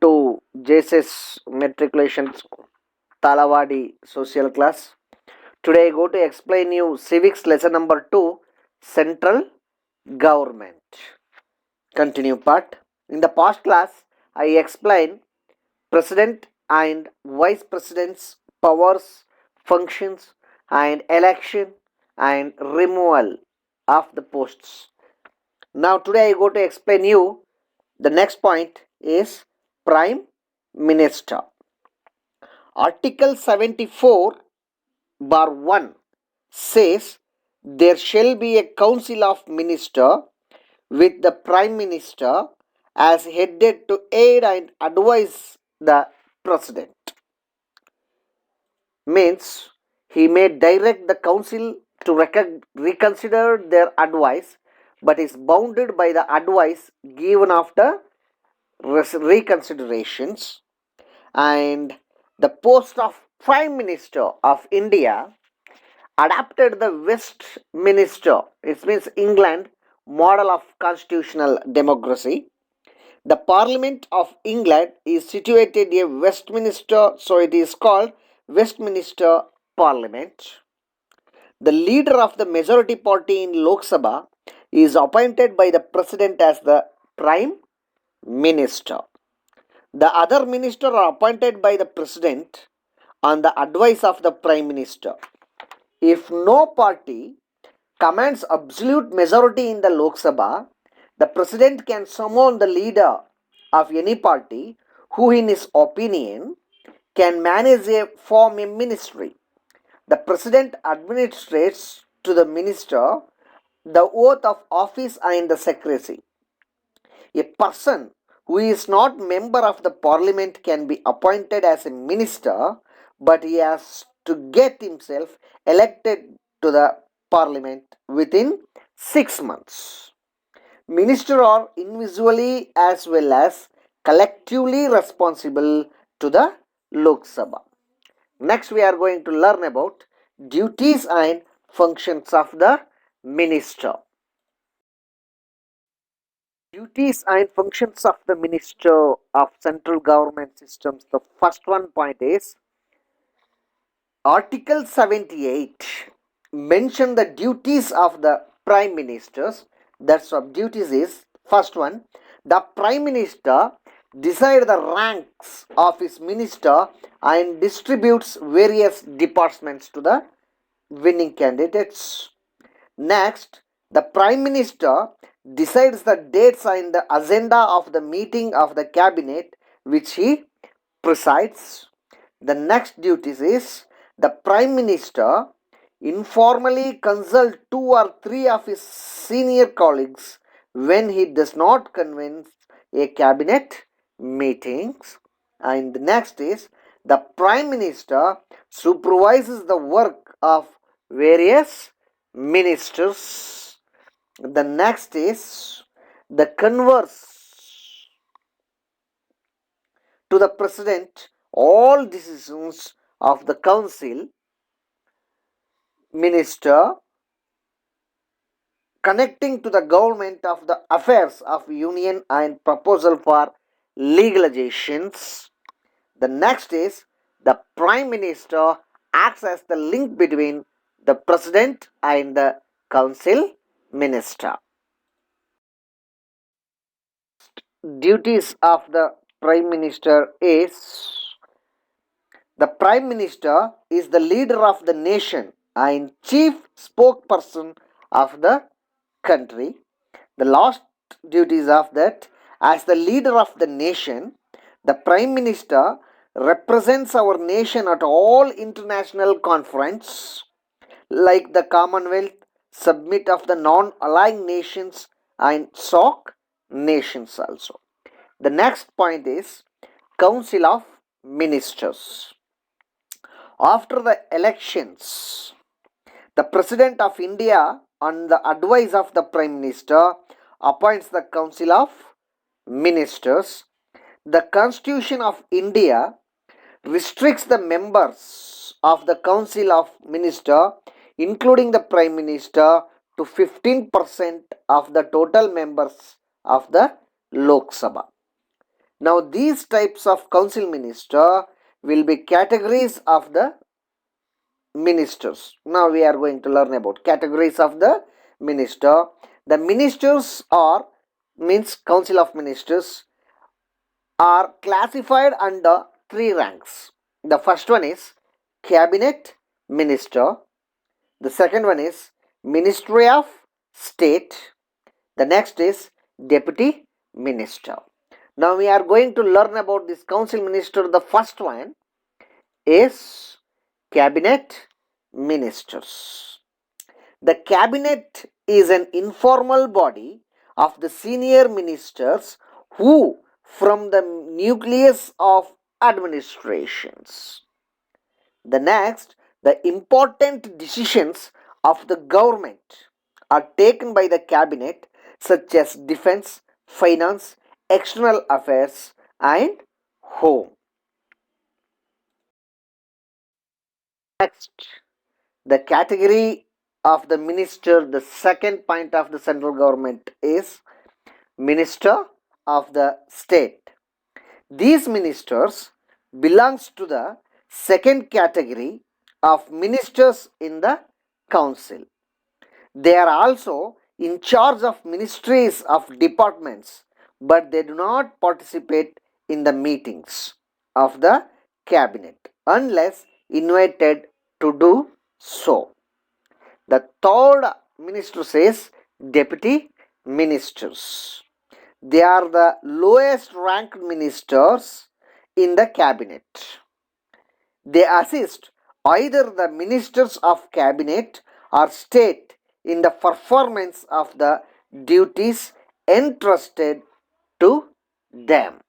to JSS Matriculation Talawadi Social Class. Today I go to explain you Civics lesson number 2, Central Government. Continue part. In the past class, I explained President and Vice President's powers, functions, and election and removal of the posts. Now today I go to explain you the next point is Prime Minister. Article 74 bar 1 says there shall be a council of minister with the Prime Minister as headed to aid and advise the President. Means he may direct the council to reconsider their advice but is bounded by the advice given after reconsiderations. And the post of Prime Minister of India adapted the Westminster, it means England, model of constitutional democracy. The Parliament of England is situated in Westminster, so it is called Westminster Parliament. The leader of the majority party in Lok Sabha is appointed by the President as the Prime Minister. The other ministers are appointed by the President on the advice of the Prime Minister. If no party commands absolute majority in the Lok Sabha, the President can summon the leader of any party who in his opinion can manage a form a ministry. The President administrates to the minister the oath of office and the secrecy. A person who is not member of the parliament can be appointed as a minister, but he has to get himself elected to the parliament within 6 months. Ministers are individually as well as collectively responsible to the Lok Sabha. Next we are going to learn about duties and functions of the minister. Duties and functions of the Minister of Central Government Systems. The first one point is Article 78 mention the duties of the Prime Ministers. That's what duties is. First one, the Prime Minister decides the ranks of his minister and distributes various departments to the winning candidates. Next, the Prime Minister decides the dates and the agenda of the meeting of the cabinet which he presides. The next duties is the Prime Minister informally consult 2 or 3 of his senior colleagues when he does not convene a cabinet meetings. And the next is the Prime Minister supervises the work of various ministers. The next is the converse to the President all decisions of the council minister connecting to the government of the affairs of union and proposal for legalizations. The next is the Prime Minister acts as the link between the President and the council minister. Duties of the Prime Minister is the Prime Minister is the leader of the nation and chief spokesperson of the country. The last duties of that, as the leader of the nation, the Prime Minister represents our nation at all international conferences like the Commonwealth, Summit of the Non-Aligned Nations and SOC nations also. The next point is Council of Ministers. After the elections, the President of India, on the advice of the Prime Minister, appoints the Council of Ministers. The Constitution of India restricts the members of the Council of Ministers, including the Prime Minister, to 15% of the total members of the Lok Sabha. Now these types of council minister will be categories of the ministers. Now we are going to learn about categories of the minister. The ministers are means council of ministers are classified under three ranks. The first one is cabinet minister. The second one is ministry of state. The next is deputy minister. Now we are going to learn about this council minister. The first one is cabinet ministers. The cabinet is an informal body of the senior ministers who from the nucleus of administrations. The next, the important decisions of the government are taken by the cabinet such as defense, finance, external affairs and home. Next, the category of the minister, the second point of the central government is minister of the state. These ministers belongs to the second category of ministers in the council. They are also in charge of ministries of departments, but they do not participate in the meetings of the cabinet unless invited to do so. The third minister says deputy ministers. They are the lowest ranked ministers in the cabinet. They assist either the ministers of cabinet or state in the performance of the duties entrusted to them.